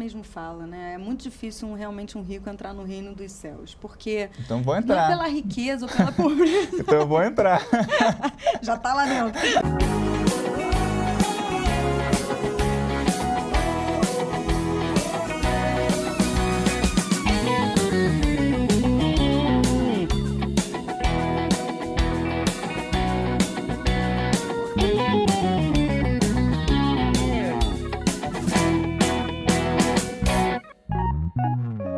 mesmo fala, né? É muito difícil realmente um rico entrar no reino dos céus, porque Então vou não é entrar. pela riqueza ou pela pobreza. Então eu vou entrar. Já tá lá dentro.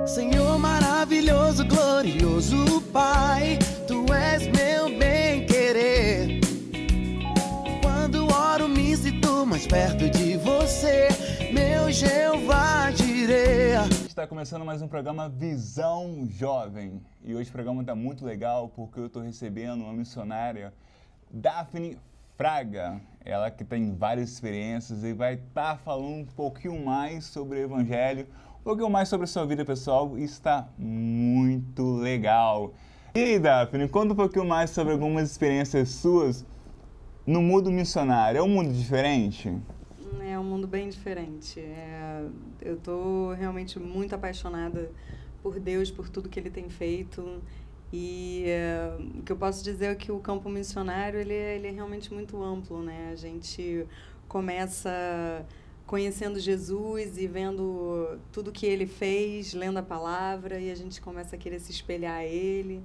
Senhor maravilhoso, glorioso Pai, Tu és meu bem-querer. Quando oro me sinto mais perto de Você, meu Jeová Jireh. Está começando mais um programa Visão Jovem. E hoje o programa está muito legal porque eu estou recebendo uma missionária, Daphne Fraga. Ela que tem várias experiências e vai estar falando um pouquinho mais sobre o Evangelho, um pouquinho mais sobre a sua vida pessoal, e está muito legal. E aí, Daphne, conta um pouquinho mais sobre algumas experiências suas no mundo missionário. É um mundo diferente? É um mundo bem diferente. Eu tô realmente muito apaixonada por Deus, por tudo que Ele tem feito. E o que eu posso dizer é que o campo missionário ele é realmente muito amplo, né? A gente começa conhecendo Jesus e vendo tudo que Ele fez, lendo a palavra, e a gente começa a querer se espelhar a Ele.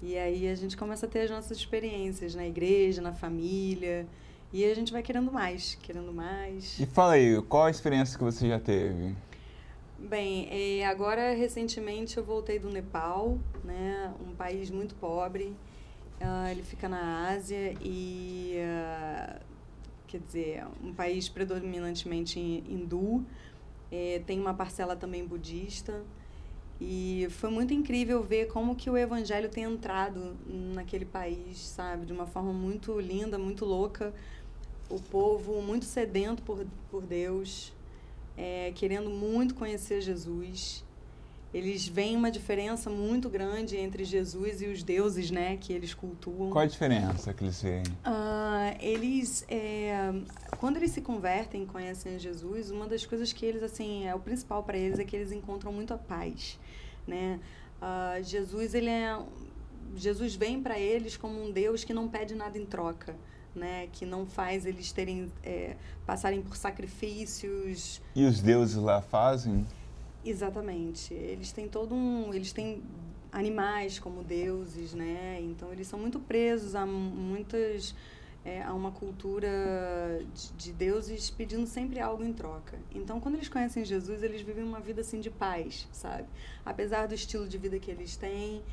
E aí a gente começa a ter as nossas experiências na igreja, na família, e a gente vai querendo mais, querendo mais. E fala aí, qual a experiência que você já teve? Bem, agora recentemente eu voltei do Nepal, né, um país muito pobre. Ele fica na Ásia e, quer dizer, um país predominantemente hindu, tem uma parcela também budista. E foi muito incrível ver como que o evangelho tem entrado naquele país, sabe, de uma forma muito linda, muito louca. O povo muito sedento por Deus, querendo muito conhecer Jesus. Eles veem uma diferença muito grande entre Jesus e os deuses, né, que eles cultuam. Qual a diferença que eles veem? Quando eles se convertem e conhecem Jesus, uma das coisas que eles, assim, o principal para eles é que eles encontram muito a paz, né? Jesus vem para eles como um Deus que não pede nada em troca, né? Que não faz eles passarem por sacrifícios. E os deuses lá fazem? Exatamente. Eles têm animais como deuses, né? Então eles são muito presos a uma cultura de deuses pedindo sempre algo em troca. Então, quando eles conhecem Jesus, eles vivem uma vida assim de paz, sabe? Apesar do estilo de vida que eles têm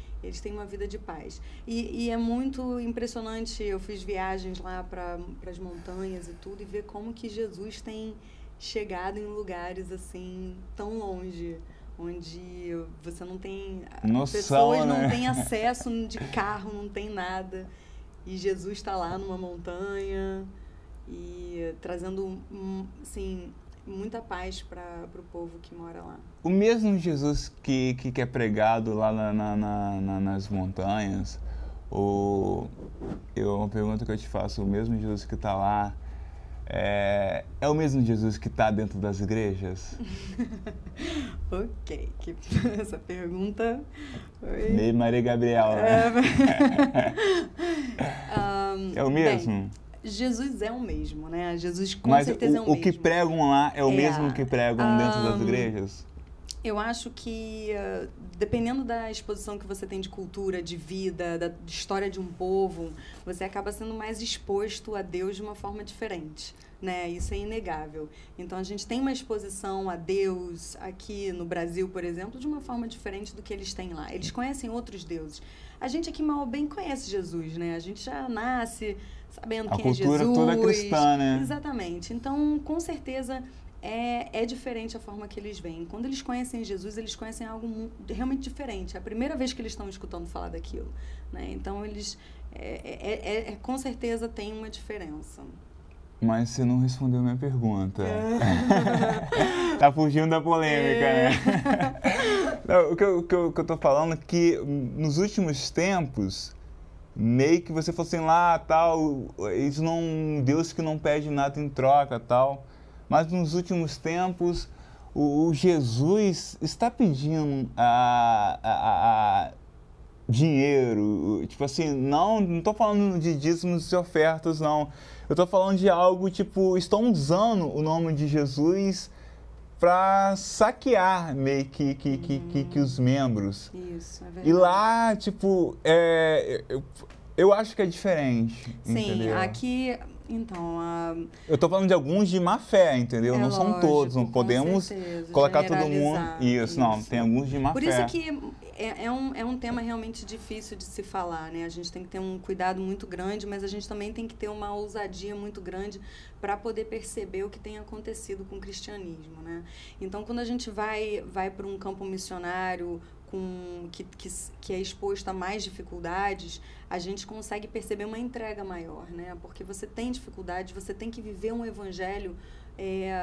uma vida de paz. E é muito impressionante, eu fiz viagens lá para as montanhas e tudo, e ver como que Jesus tem chegado em lugares assim tão longe, onde você não tem noção, pessoas né? Não têm acesso de carro, não tem nada, e Jesus está lá numa montanha e trazendo assim muita paz para o povo que mora lá. O mesmo Jesus que é pregado lá nas montanhas, uma pergunta que eu te faço, o mesmo Jesus que está lá, é o mesmo Jesus que está dentro das igrejas? Ok, essa pergunta foi... Meio Maria Gabriela, né? É o mesmo? Bem, Jesus é o mesmo, né? Jesus com Mas certeza é o mesmo. O que pregam lá é o mesmo que pregam dentro das igrejas? Eu acho que, dependendo da exposição que você tem de cultura, de vida, de história de um povo, você acaba sendo mais exposto a Deus de uma forma diferente, né? Isso é inegável. Então, a gente tem uma exposição a Deus aqui no Brasil, por exemplo, de uma forma diferente do que eles têm lá. Eles conhecem outros deuses. A gente aqui, mal ou bem, conhece Jesus, né? A gente já nasce sabendo quem é Jesus. A cultura toda cristã, né? Exatamente. Então, com certeza... É diferente a forma que eles veem. Quando eles conhecem Jesus, eles conhecem algo realmente diferente. É a primeira vez que eles estão escutando falar daquilo, né? Então, eles com certeza tem uma diferença. Mas você não respondeu a minha pergunta. Tá fugindo da polêmica, né? Não, o que eu tô falando é que nos últimos tempos, meio que você falou assim, lá, tal, Deus que não pede nada em troca, tal. Mas nos últimos tempos, o Jesus está pedindo dinheiro, tipo assim, não tô falando de dízimos e ofertas, não. Eu tô falando de algo, tipo, estão usando o nome de Jesus para saquear meio que os membros. Isso, é verdade. E lá, tipo, eu acho que é diferente, Sim, entendeu? aqui, então... Eu tô falando de alguns de má fé, entendeu? Não são lógico, todos, não com podemos certeza, colocar todo mundo... generalizar, Isso, não, tem alguns de má Por fé. isso que é um tema realmente difícil de se falar, né? A gente tem que ter um cuidado muito grande, mas a gente também tem que ter uma ousadia muito grande para poder perceber o que tem acontecido com o cristianismo, né? Então, quando a gente vai para um campo missionário que é exposto a mais dificuldades, a gente consegue perceber uma entrega maior, né? Porque você tem dificuldade, você tem que viver um evangelho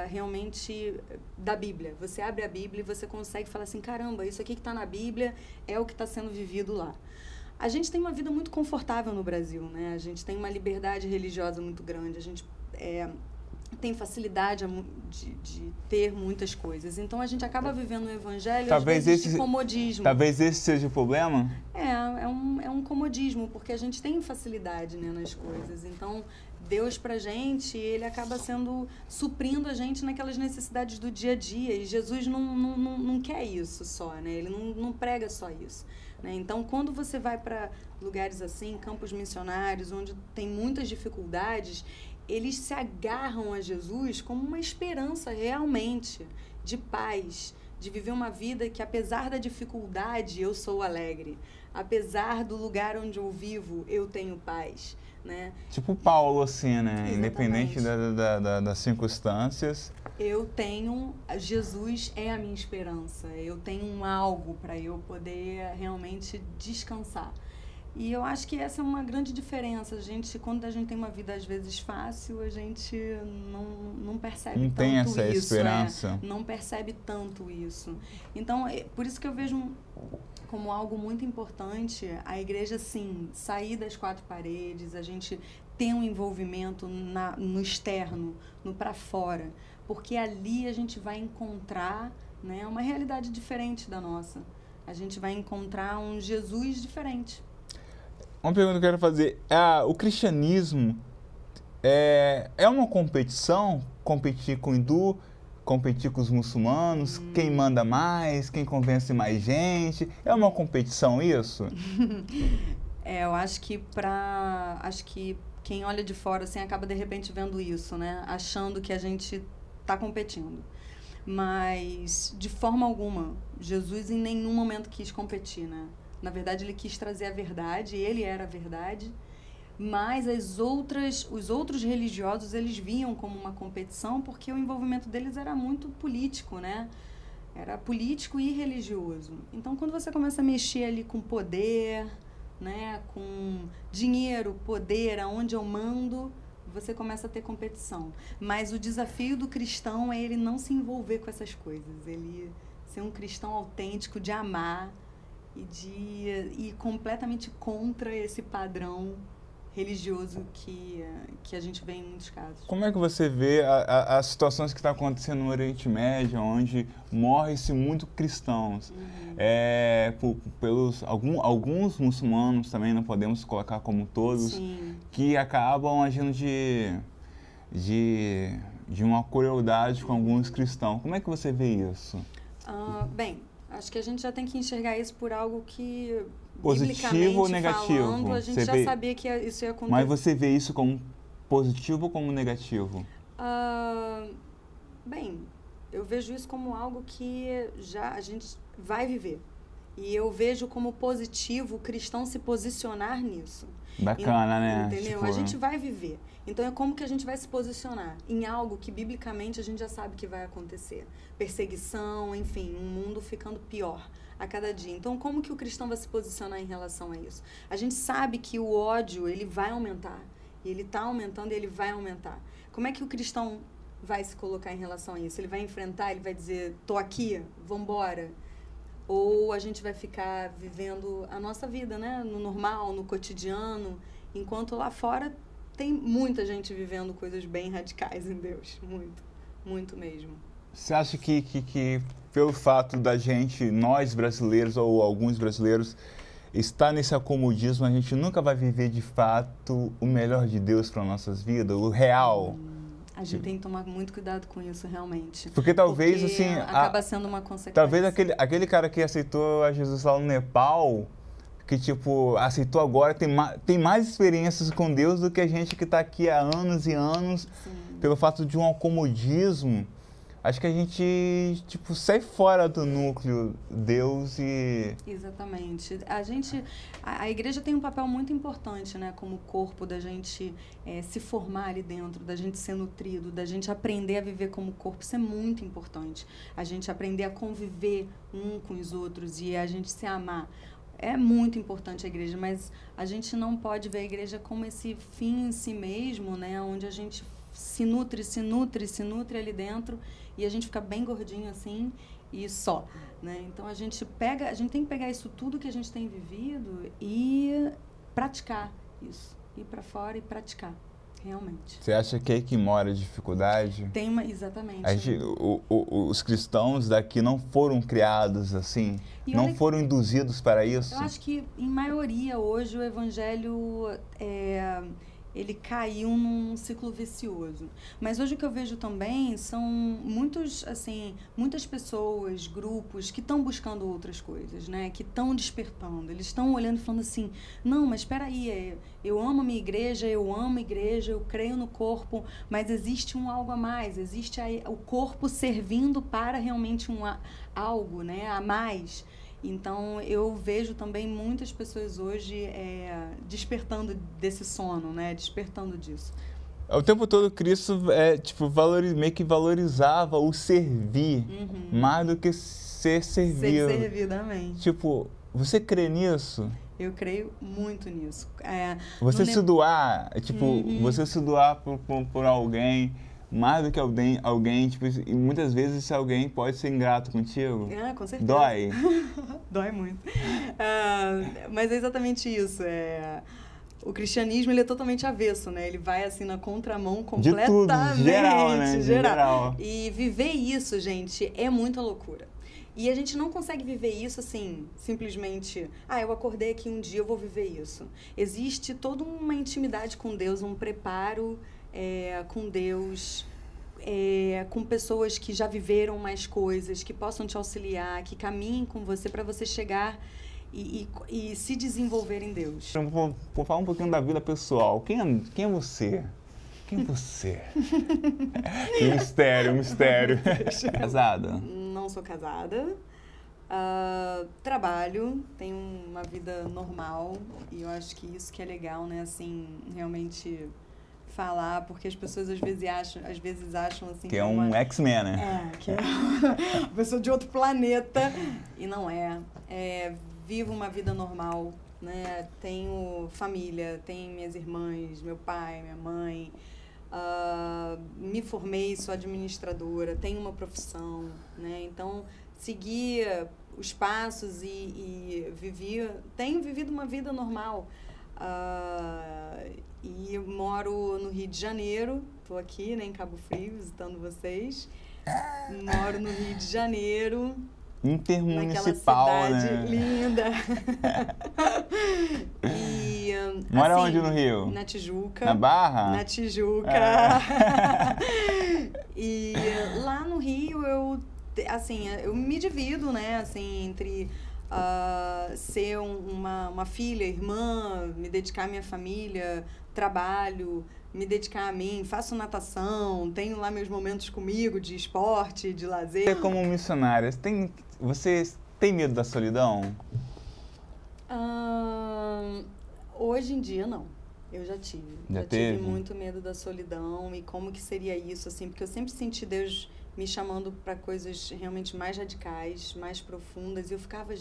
realmente da Bíblia. Você abre a Bíblia e você consegue falar assim, caramba, isso aqui que está na Bíblia é o que está sendo vivido lá. A gente tem uma vida muito confortável no Brasil, né? A gente tem uma liberdade religiosa muito grande, a gente tem facilidade de ter muitas coisas. Então, a gente acaba vivendo um evangelho, talvez às vezes, de comodismo. Talvez esse seja o problema? É um comodismo, porque a gente tem facilidade, né, nas coisas. Então, Deus pra gente, ele acaba suprindo a gente naquelas necessidades do dia a dia. E Jesus não quer isso só, né? Ele não prega só isso, né? Então, quando você vai para lugares assim, campos missionários, onde tem muitas dificuldades, eles se agarram a Jesus como uma esperança realmente de paz, de viver uma vida que, apesar da dificuldade, eu sou alegre. Apesar do lugar onde eu vivo, eu tenho paz, né? Tipo Paulo, assim, né? Exatamente. Independente das circunstâncias. Jesus é a minha esperança. Eu tenho algo para eu poder realmente descansar. E eu acho que essa é uma grande diferença. Quando a gente tem uma vida, às vezes, fácil, a gente não percebe não tanto tem essa isso. esperança. Não percebe tanto isso. Então, por isso que eu vejo como algo muito importante a igreja, sim, sair das quatro paredes, a gente ter um envolvimento no externo, no para fora. Porque ali a gente vai encontrar, né, uma realidade diferente da nossa. A gente vai encontrar um Jesus diferente. Uma pergunta que eu quero fazer. O cristianismo é uma competição? Competir com o hindu, competir com os muçulmanos? Quem manda mais? Quem convence mais gente? É uma competição isso? Eu acho que quem olha de fora assim, acaba de repente vendo isso, né? Achando que a gente está competindo. Mas, de forma alguma, Jesus em nenhum momento quis competir, né? Na verdade, ele quis trazer a verdade, ele era a verdade, mas os outros religiosos, eles viam como uma competição porque o envolvimento deles era muito político, né? Era político e religioso. Então, quando você começa a mexer ali com poder, né? Com dinheiro, poder, aonde eu mando, você começa a ter competição. Mas o desafio do cristão é ele não se envolver com essas coisas, ele ser um cristão autêntico, de amar, e de ir completamente contra esse padrão religioso que a gente vê em muitos casos. Como é que você vê as situações que estão acontecendo no Oriente Médio, onde morre-se muito cristãos? Alguns muçulmanos também, não podemos colocar como todos, sim, que acabam agindo de uma crueldade com alguns cristãos. Como é que você vê isso? Bem, acho que a gente já tem que enxergar isso por algo que, positivo ou negativo? Falando, a gente já sabia que isso ia acontecer. Mas você vê isso como positivo ou como negativo? Bem, eu vejo isso como algo que já a gente vai viver. E eu vejo como positivo o cristão se posicionar nisso. Bacana, né? Entendeu? Tipo... A gente vai viver. Então, é como que a gente vai se posicionar em algo que, biblicamente, a gente já sabe que vai acontecer. Perseguição, enfim, um mundo ficando pior a cada dia. Então, como que o cristão vai se posicionar em relação a isso? A gente sabe que o ódio, ele vai aumentar. E ele está aumentando e ele vai aumentar. Como é que o cristão vai se colocar em relação a isso? Ele vai enfrentar, ele vai dizer, tô aqui, vambora. Ou a gente vai ficar vivendo a nossa vida, né? No normal, no cotidiano, enquanto lá fora tem muita gente vivendo coisas bem radicais em Deus. Muito, muito mesmo. Você acha que pelo fato da gente, nós brasileiros ou alguns brasileiros, estar nesse acomodismo, a gente nunca vai viver de fato o melhor de Deus para nossas vidas, o real? A gente tem que tomar muito cuidado com isso, realmente. Porque talvez, porque assim... acaba sendo uma consequência. Talvez aquele cara que aceitou a Jesus lá no Nepal, que, tipo, aceitou agora, tem mais experiências com Deus do que a gente que está aqui há anos e anos. Sim. Pelo fato de um acomodismo. Acho que a gente, tipo, sai fora do núcleo Deus e... Exatamente. A igreja tem um papel muito importante, né? Como corpo, da gente se formar ali dentro, da gente ser nutrido, da gente aprender a viver como corpo. Isso é muito importante. A gente aprender a conviver um com os outros e a gente se amar. É muito importante a igreja, mas a gente não pode ver a igreja como esse fim em si mesmo, né? Onde a gente se nutre ali dentro e a gente fica bem gordinho assim e só, né? Então a gente tem que pegar isso tudo que a gente tem vivido e praticar isso, ir para fora e praticar, realmente. Você acha que é aí que mora a dificuldade? Exatamente. Os cristãos daqui não foram criados assim, não foram induzidos para isso? Eu acho que, em maioria, hoje, o evangelho ele caiu num ciclo vicioso. Mas hoje o que eu vejo também são muitas pessoas, grupos que estão buscando outras coisas, né? Que estão despertando. Eles estão olhando e falando assim, não, mas espera aí, eu amo a minha igreja, eu creio no corpo, mas existe algo a mais, existe o corpo servindo para realmente algo, né? A mais. Então, eu vejo também muitas pessoas hoje despertando desse sono, né? Despertando disso. O tempo todo, Cristo meio que valorizava o servir, mais do que ser servido. Ser servidamente. Tipo, você crê nisso? Eu creio muito nisso. Você se doar, você se doar por alguém... Mais do que alguém, tipo, e muitas vezes esse alguém pode ser ingrato contigo. Com certeza. Dói. Dói muito. Mas é exatamente isso. O cristianismo, ele é totalmente avesso, né? Ele vai, assim, na contramão completamente. De tudo, geral, né? Geral. E viver isso, gente, é muita loucura. E a gente não consegue viver isso, assim, simplesmente... eu acordei aqui um dia, eu vou viver isso. Existe toda uma intimidade com Deus, um preparo... com Deus, com pessoas que já viveram mais coisas, que possam te auxiliar, que caminhem com você para você chegar e se desenvolver em Deus. Vou falar um pouquinho da vida pessoal. Quem é você? Quem é você? Mistério. Casada? Não sou casada. Trabalho, tenho uma vida normal e eu acho que isso que é legal, né? Assim, realmente... falar, porque as pessoas às vezes acham assim... Que é um X-Men, né? Que é uma pessoa de outro planeta. E não é. Vivo uma vida normal, né? Tenho família, tenho minhas irmãs, meu pai, minha mãe. Me formei, sou administradora, tenho uma profissão, né? Então, segui os passos e tenho vivido uma vida normal. E eu moro no Rio de Janeiro, estou aqui, né, em Cabo Frio, visitando vocês. Moro no Rio de Janeiro. Intermunicipal, naquela cidade, né? Linda. Mora assim, onde no Rio? Na Tijuca. Na Barra? Na Tijuca. E lá no Rio eu me divido, né, assim, entre... ser uma filha, irmã, me dedicar à minha família, trabalho, me dedicar a mim, faço natação, tenho lá meus momentos comigo de esporte, de lazer. Você como missionária, você tem medo da solidão? Hoje em dia, não. Eu já tive. Já teve? Tive muito medo da solidão e como que seria isso, assim, porque eu sempre senti Deus me chamando para coisas realmente mais radicais, mais profundas, e eu ficava,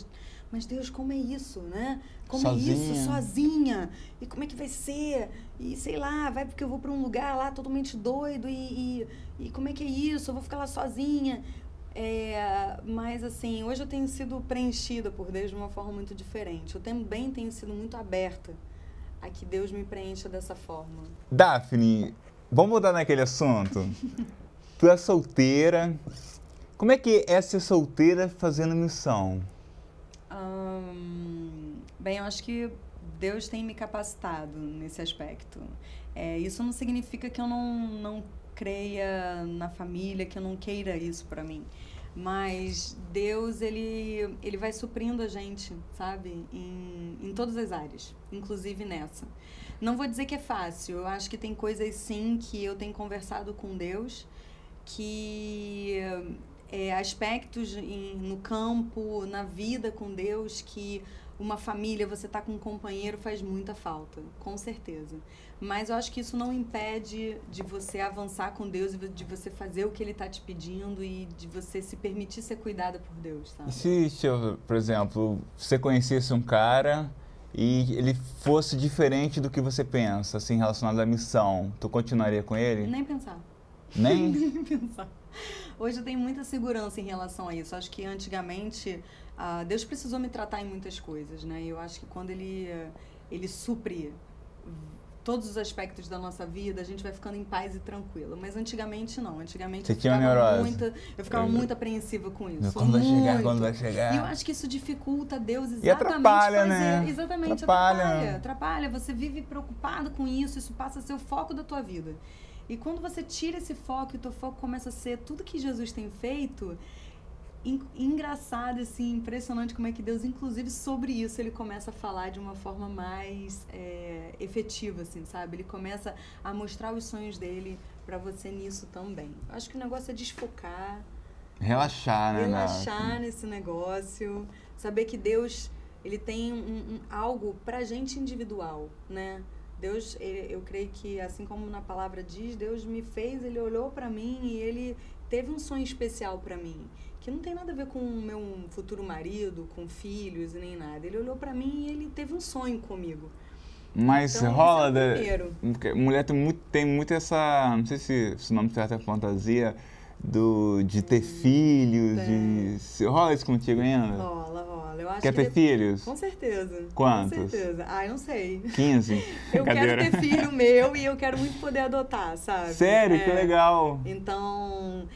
mas Deus, como é isso, né? Como sozinha. É isso, sozinha? E como é que vai ser? E sei lá, vai porque eu vou para um lugar lá totalmente doido e como é que é isso? Eu vou ficar lá sozinha. Mas assim, hoje eu tenho sido preenchida por Deus de uma forma muito diferente. Eu também tenho sido muito aberta a que Deus me preencha dessa forma. Daphne, vamos mudar naquele assunto? Tu é solteira, Como é que é ser solteira fazendo missão? Bem, eu acho que Deus tem me capacitado nesse aspecto. Isso não significa que eu não creia na família, que eu não queira isso para mim. Mas Deus, ele vai suprindo a gente, sabe? Em todas as áreas, inclusive nessa. Não vou dizer que é fácil, eu acho que tem coisas sim que eu tenho conversado com Deus, que aspectos no campo, na vida com Deus, que uma família, você tá com um companheiro, faz muita falta, com certeza. Mas eu acho que isso não impede de você avançar com Deus, e de você fazer o que Ele tá te pedindo e de você se permitir ser cuidada por Deus, sabe? E se, por exemplo, você conhecesse um cara e ele fosse diferente do que você pensa, assim, relacionado à missão, tu continuaria com ele? Nem pensar. Nem? Nem pensar. Hoje eu tenho muita segurança em relação a isso. Acho que antigamente Deus precisou me tratar em muitas coisas, né? Eu acho que quando Ele supre todos os aspectos da nossa vida, a gente vai ficando em paz e tranquila. Mas antigamente não. Antigamente você tinha neurose? Eu ficava muito apreensiva com isso. Quando vai chegar, quando vai chegar. E eu acho que isso dificulta Deus exatamente e atrapalha, fazer. Né? Exatamente, atrapalha. Você vive preocupado com isso passa a ser o foco da tua vida. E quando você tira esse foco e o teu foco começa a ser tudo que Jesus tem feito, engraçado, assim, impressionante como é que Deus, inclusive sobre isso, Ele começa a falar de uma forma mais efetiva, assim, sabe? Ele começa a mostrar os sonhos dele pra você nisso também. Acho que o negócio é desfocar. Relaxar, né? Relaxar nesse negócio. Saber que Deus, Ele tem algo pra gente individual, né? Deus, eu creio que, assim como na palavra diz, Deus me fez, Ele olhou pra mim e Ele teve um sonho especial pra mim, que não tem nada a ver com o meu futuro marido, com filhos e nem nada. Ele olhou pra mim e Ele teve um sonho comigo. Mas então, rola... Mulher tem muito essa... Não sei se o nome certo é fantasia, de ter filhos, rola isso contigo ainda? Rola. Eu acho Quer ter filhos? Com certeza. Quantos? Com certeza. Eu não sei. 15? Eu quero ter filho meu e eu quero muito poder adotar, sabe? Sério? Que legal! Então,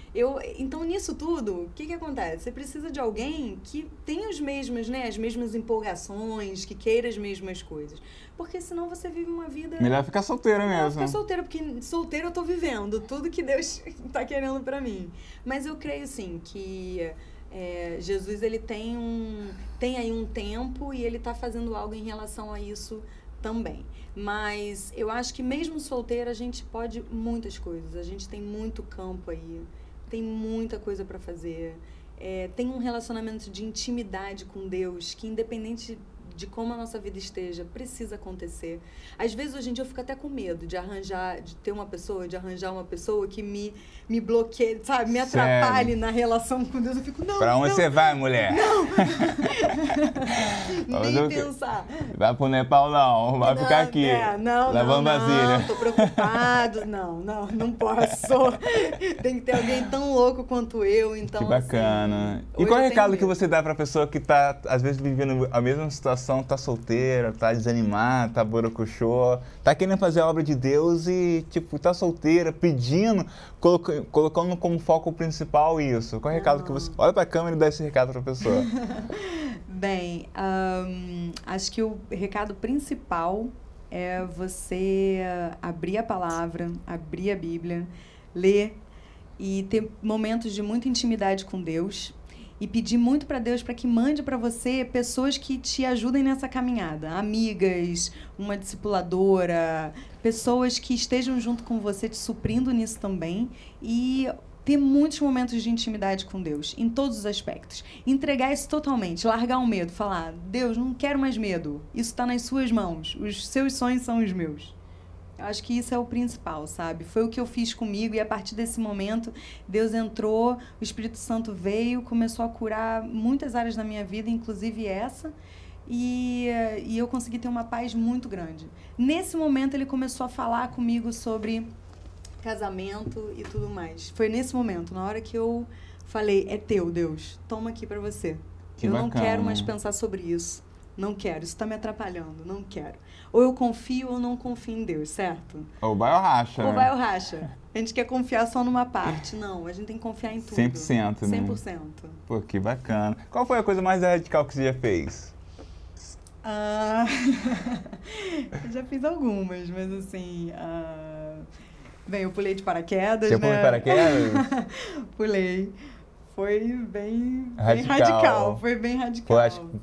nisso tudo, o que acontece? Você precisa de alguém que tenha as mesmas empolgações, que queira as mesmas coisas. Porque senão você vive uma vida... Melhor ficar solteira mesmo. Ficar solteira, porque solteira eu tô vivendo tudo que Deus tá querendo pra mim. Mas eu creio, sim, que Jesus, ele tem aí um tempo e ele tá fazendo algo em relação a isso também. Mas eu acho que mesmo solteira a gente pode muitas coisas. A gente tem muito campo aí, tem muita coisa pra fazer. Tem um relacionamento de intimidade com Deus que, independente de como a nossa vida esteja, precisa acontecer. Às vezes, hoje em dia, eu fico até com medo de arranjar uma pessoa que me bloqueie, sabe? Me atrapalhe na relação com Deus. Eu fico, não, pra onde você vai, mulher? Não! Nem pensar. Vai pro Nepal, não. Vai ficar aqui. Lavando vasilha. Não, tô preocupado. Não posso. Tem que ter alguém tão louco quanto eu, então, que bacana. Assim, e qual é o recado que você dá pra pessoa que tá, às vezes, vivendo a mesma situação, tá solteira, tá desanimada, tá borocochô, tá querendo fazer a obra de Deus e, tipo, tá solteira, pedindo, colocando como foco principal isso? Qual é o recado que você... Olha pra câmera e dá esse recado pra pessoa. Bem, acho que o recado principal é você abrir a palavra, abrir a Bíblia, ler e ter momentos de muita intimidade com Deus e pedir muito para Deus para que mande para você pessoas que te ajudem nessa caminhada, amigas, uma discipuladora, pessoas que estejam junto com você te suprindo nisso também e ter muitos momentos de intimidade com Deus, em todos os aspectos. Entregar isso totalmente, largar o medo, falar, Deus, não quero mais medo, isso está nas suas mãos, os seus sonhos são os meus. Eu acho que isso é o principal, sabe? Foi o que eu fiz comigo e a partir desse momento Deus entrou, o Espírito Santo veio, começou a curar muitas áreas da minha vida, inclusive essa, e eu consegui ter uma paz muito grande. Nesse momento ele começou a falar comigo sobre casamento e tudo mais. Foi nesse momento, na hora que eu falei, é teu, Deus, toma aqui pra você. Eu não quero mais pensar sobre isso. Não quero, isso está me atrapalhando, não quero. Ou eu confio ou não confio em Deus, certo? Ou vai ou racha, Ou né? vai ou racha. A gente quer confiar só numa parte. Não, a gente tem que confiar em tudo. 100%, né? 100%. Pô, que bacana. Qual foi a coisa mais radical que você já fez? Eu já fiz algumas, mas assim... Bem, eu pulei de paraquedas, Você né? pulou de paraquedas? Pulei. Foi bem Radical. radical. Foi bem radical. Pô, acho que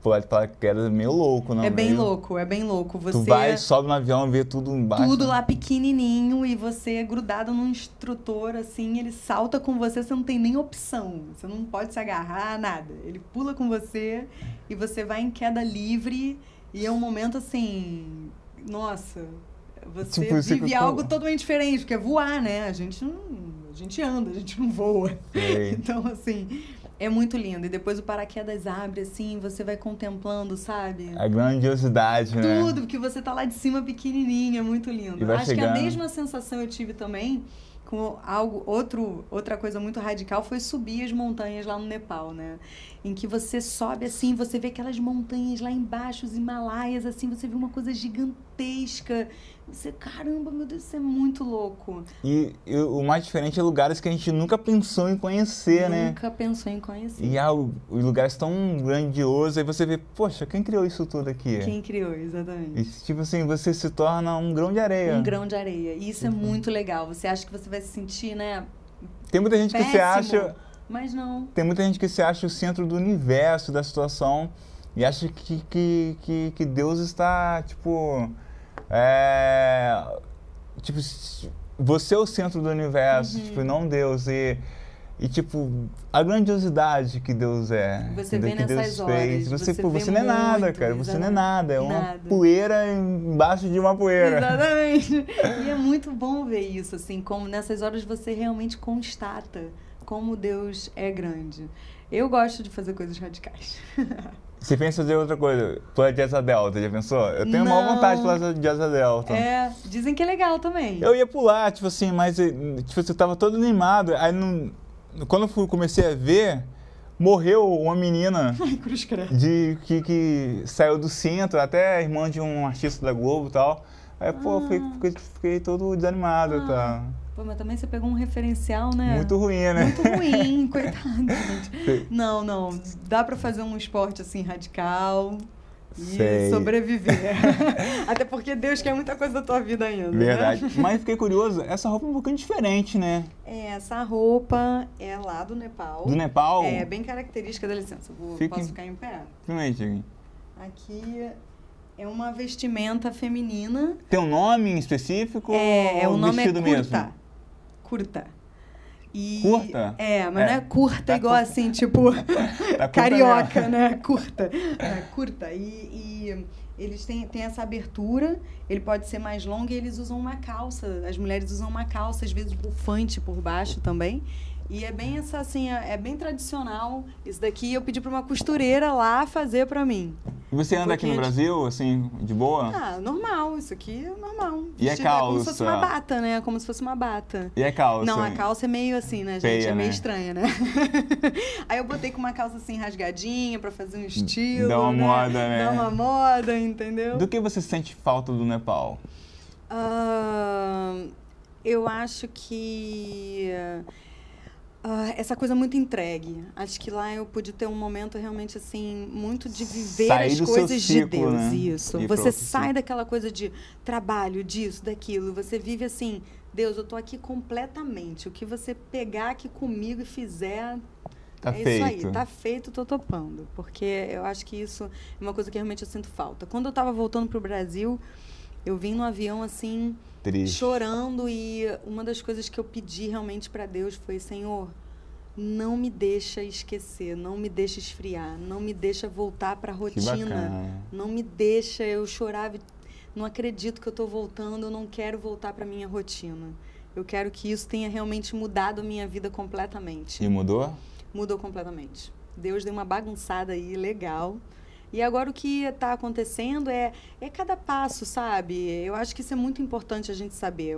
pular de paraquedas é meio louco, não? É bem Meio... louco, é bem louco. Você Tu vai, sobe no avião, vê tudo embaixo. tudo lá pequenininho e você é grudado num instrutor, assim, ele salta com você não tem nem opção. Você não pode se agarrar, nada. Ele pula com você e você vai em queda livre e é um momento assim, nossa, você Tipo, você vive algo totalmente diferente, porque é voar, né? A gente anda, a gente não voa. Sei. Então, assim, é muito lindo. E depois o paraquedas abre, assim, você vai contemplando, sabe? A grandiosidade, né? Tudo, porque você tá lá de cima pequenininho, é muito lindo. E vai Acho que chegando. a mesma sensação eu tive também com outra coisa muito radical foi subir as montanhas lá no Nepal, né? Em que você sobe assim, você vê aquelas montanhas lá embaixo, os Himalaias, assim, você vê uma coisa gigantesca. Você, caramba, meu Deus, isso é muito louco. E o mais diferente é lugares que a gente nunca pensou em conhecer, né? Nunca pensou em conhecer. E os lugares tão grandiosos, aí você vê, poxa, quem criou isso tudo aqui? Quem criou, exatamente. E tipo assim, você se torna um grão de areia. Um grão de areia. E isso é muito legal. Você acha que você vai se sentir, né? Tem muita gente que se acha... Mas não. Tem muita gente que se acha o centro do universo, da situação, e acha que Deus está, tipo... Tipo, você é o centro do universo, tipo, não Deus. E tipo, a grandiosidade que Deus é. Você vê que nessas Deus horas. fez. Você vê não é nada, muito, cara. Você não é exatamente. nada. É uma Nada. poeira embaixo de uma poeira. Exatamente. E é muito bom ver isso, assim, como nessas horas você realmente constata como Deus é grande. Eu gosto de fazer coisas radicais. Você pensa em fazer outra coisa, pular de asa delta, já pensou? Eu tenho maior vontade de pular de asa delta. Dizem que é legal também. Eu ia pular, tipo assim, mas tipo, eu tava todo animado, aí quando eu comecei a ver, morreu uma menina Ai, cruz credo. que saiu do centro, até irmã de um artista da Globo e tal. Aí, pô, fiquei todo desanimado, tá? Pô, mas também você pegou um referencial, né? Muito ruim, né? Muito ruim, coitado, gente. Não. Dá pra fazer um esporte assim radical e sobreviver. Até porque Deus quer muita coisa da tua vida ainda. Verdade. Né? Mas fiquei curioso, essa roupa é um pouquinho diferente, né? Essa roupa é lá do Nepal. Do Nepal? É bem característica, dá licença. Posso ficar em pé? Finalmente. Aqui é uma vestimenta feminina. Tem um nome em específico? O nome é curta. Mesmo? Curta. Curta? Mas não é curta igual curta. Assim, tipo, carioca, né? Curta. Curta. E eles têm essa abertura, ele pode ser mais longo e eles usam uma calça. As mulheres usam uma calça, às vezes bufante por baixo também. E é bem essa, assim, é bem tradicional. Isso daqui eu pedi para uma costureira lá fazer para mim. E você anda aqui no Brasil, assim, de boa? Normal. Isso aqui é normal. E a calça? Como se fosse uma bata, né? Como se fosse uma bata. E a calça? Não, a calça é meio assim, né, gente? Feia, é meio né? estranha, né? Aí eu botei com uma calça assim rasgadinha para fazer um estilo. Dá uma moda, né? Dá uma moda, entendeu? Do que você sente falta do Nepal? Eu acho que... essa coisa muito entregue. Acho que lá eu pude ter um momento realmente assim, muito de viver as coisas de Deus. Né? Isso. Você sai daquela coisa de trabalho, disso, daquilo. Você vive assim, Deus, eu tô aqui completamente. O que você pegar aqui comigo e fizer, tá feito. Isso aí, tá feito, tô topando. Porque eu acho que isso é uma coisa que realmente eu sinto falta. Quando eu tava voltando pro Brasil, eu vim no avião assim, triste, chorando, e uma das coisas que eu pedi realmente para Deus foi: Senhor, não me deixa esquecer, não me deixa esfriar, não me deixa voltar para a rotina, não me deixa. Eu chorava, não acredito que eu estou voltando, eu não quero voltar para minha rotina. Eu quero que isso tenha realmente mudado a minha vida completamente. E mudou? Mudou completamente. Deus deu uma bagunçada aí, legal. E agora o que está acontecendo é cada passo, sabe? Eu acho que isso é muito importante a gente saber.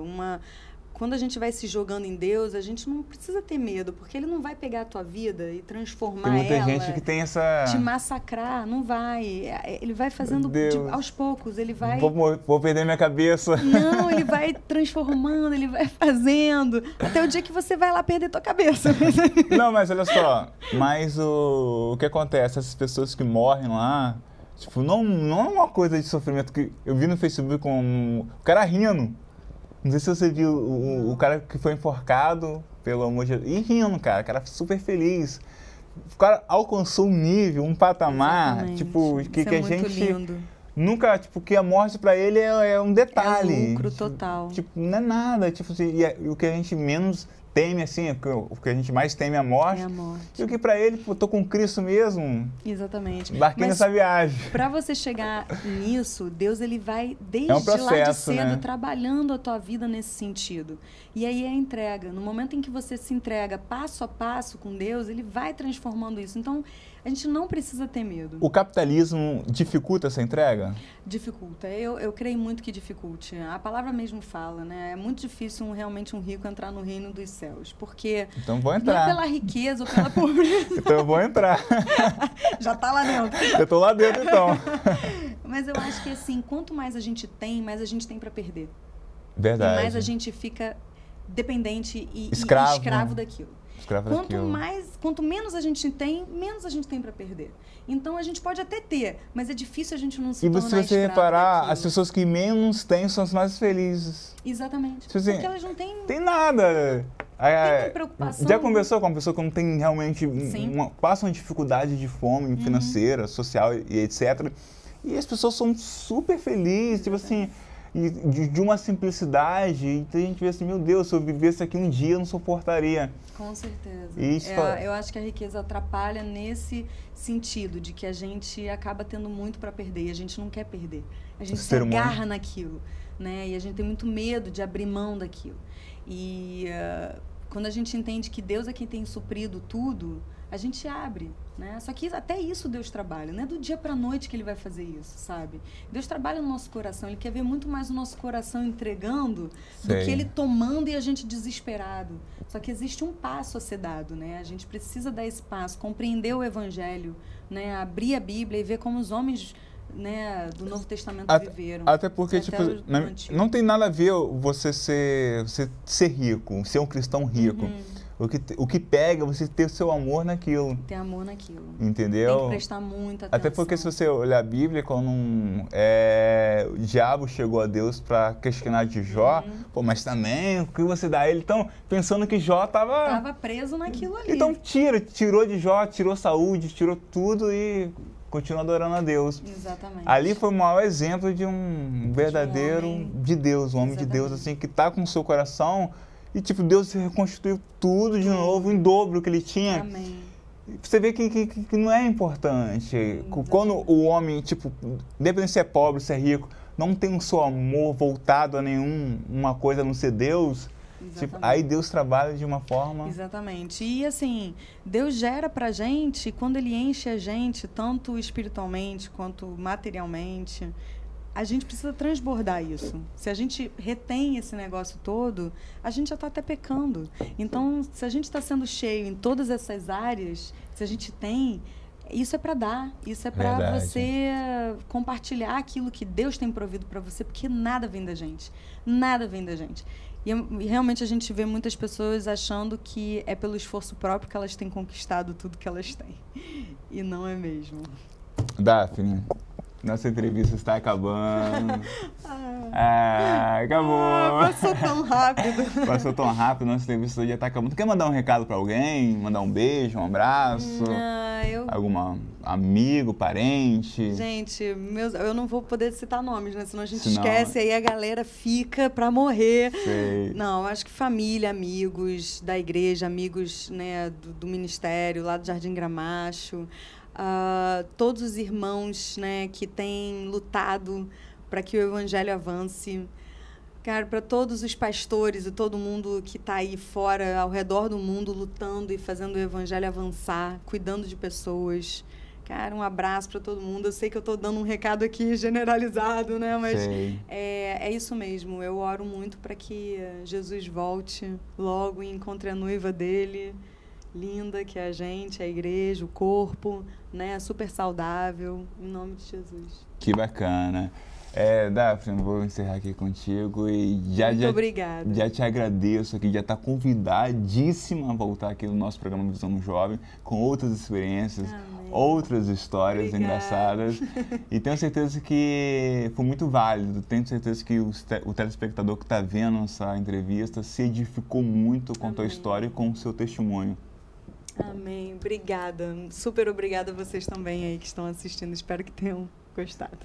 quando a gente vai se jogando em Deus, a gente não precisa ter medo, porque Ele não vai pegar a tua vida e transformar ela. Tem muita gente que tem essa... Te massacrar, não vai. Ele vai fazendo aos poucos, ele vai... Vou perder minha cabeça. Não, ele vai transformando, ele vai fazendo, até o dia que você vai lá perder tua cabeça. Não, mas olha só, mas o que acontece, essas pessoas que morrem lá, tipo, não é uma coisa de sofrimento que eu vi no Facebook com o cara rindo. Não sei se você viu o cara que foi enforcado, pelo amor de Deus, e rindo, cara, o cara super feliz. O cara alcançou um nível, um patamar, exatamente. Tipo, que a gente lindo. Nunca, tipo, que a morte pra ele é um detalhe. É lucro total. Tipo, não é nada, tipo assim, e o que a gente menos teme, assim, o que a gente mais teme é a morte. É a morte. E o que pra ele, pô, tô com Cristo mesmo. Exatamente. Embarquei nessa viagem. Pra você chegar nisso, Deus, ele vai desde processo, lá de cedo, né? trabalhando a tua vida nesse sentido. E aí é a entrega. No momento em que você se entrega passo a passo com Deus, ele vai transformando isso. Então, a gente não precisa ter medo. O capitalismo dificulta essa entrega? Dificulta. Eu creio muito que dificulte. A palavra mesmo fala, né? É muito difícil realmente um rico entrar no reino dos céus. Porque então vou não entrar. é pela riqueza ou pela pobreza. Então eu vou entrar. Já tá lá dentro. Eu tô lá dentro, então. Mas eu acho que, assim, quanto mais a gente tem, mais a gente tem para perder. Verdade. E mais a gente fica dependente e escravo daquilo. Quanto menos a gente tem, menos a gente tem para perder. Então a gente pode até ter, mas é difícil a gente não se tornar escravo. E se você reparar, daquilo. as pessoas que menos têm são as mais felizes. Exatamente. Tipo assim, porque elas não têm... Tem nada. Tem preocupação. Já conversou com uma pessoa que não tem realmente... passa uma dificuldade de fome financeira, social e etc. E as pessoas são super felizes, tipo assim... E de uma simplicidade, e a gente vê assim, meu Deus, se eu vivesse aqui um dia, eu não suportaria. Com certeza. Eu acho que a riqueza atrapalha nesse sentido, de que a gente acaba tendo muito para perder, e a gente não quer perder. A gente se agarra naquilo, né? E a gente tem muito medo de abrir mão daquilo. E quando a gente entende que Deus é quem tem suprido tudo, a gente abre, né? Só que até isso Deus trabalha, não é do dia para a noite que Ele vai fazer isso, sabe? Deus trabalha no nosso coração, Ele quer ver muito mais o nosso coração entregando do que Ele tomando e a gente desesperado. Só que existe um passo a ser dado, né? A gente precisa dar esse passo, compreender o Evangelho, né? Abrir a Bíblia e ver como os homens, né, do Novo Testamento viveram. Até porque, tipo, não tem nada a ver você ser rico, ser um cristão rico. O que pega é você ter o seu amor naquilo. Ter amor naquilo. Entendeu? Tem que prestar muita atenção. Até porque se você olhar a Bíblia, quando o diabo chegou a Deus para questionar de Jó, pô, mas também, o que você dá a ele? Então, pensando que Jó estava preso naquilo ali. Então tirou de Jó, tirou saúde, tirou tudo e continua adorando a Deus. Exatamente. Ali foi o maior exemplo de um verdadeiro de Deus, um homem de Deus, assim, que está com o seu coração. E, tipo, Deus reconstruiu tudo de novo, em dobro que ele tinha. Amém. Você vê que não é importante. Quando o homem, tipo, independente se é pobre, se é rico, não tem o seu amor voltado a nenhuma coisa a não ser Deus, tipo, aí Deus trabalha de uma forma... Exatamente. E, assim, Deus gera pra gente, quando Ele enche a gente, tanto espiritualmente quanto materialmente... A gente precisa transbordar isso. Se a gente retém esse negócio todo, a gente já está até pecando. Então, se a gente está sendo cheio em todas essas áreas, se a gente tem, isso é para dar. Isso é para você compartilhar aquilo que Deus tem provido para você, porque nada vem da gente. Nada vem da gente. E realmente a gente vê muitas pessoas achando que é pelo esforço próprio que elas têm conquistado tudo que elas têm. E não é mesmo. Daphne, nossa entrevista está acabando. Acabou. Passou tão rápido. Passou tão rápido, nossa entrevista já está acabando. Tu quer mandar um recado para alguém? Mandar um beijo, um abraço? Algum amigo, parente? Gente, eu não vou poder citar nomes, né? Senão a gente esquece, aí a galera fica para morrer. Sei. Não, acho que família, amigos da igreja, amigos, né, do ministério, lá do Jardim Gramacho. Todos os irmãos, né, que têm lutado para que o evangelho avance. Cara, para todos os pastores e todo mundo que está aí fora, ao redor do mundo, lutando e fazendo o evangelho avançar, cuidando de pessoas. Cara, um abraço para todo mundo. Eu sei que eu estou dando um recado aqui generalizado, né? Mas é isso mesmo. Eu oro muito para que Jesus volte logo e encontre a noiva dele, linda, que é a gente, a igreja, o corpo, né? Super saudável, em nome de Jesus. Que bacana. Daphne, vou encerrar aqui contigo e muito obrigada. Já te agradeço aqui, já está convidadíssima a voltar aqui no nosso programa Visão Jovem com outras experiências, outras histórias engraçadas e tenho certeza que foi muito válido, tenho certeza que o telespectador que está vendo essa entrevista se edificou muito com a tua história e com o seu testemunho. Amém, obrigada, super obrigada a vocês também aí que estão assistindo, espero que tenham gostado.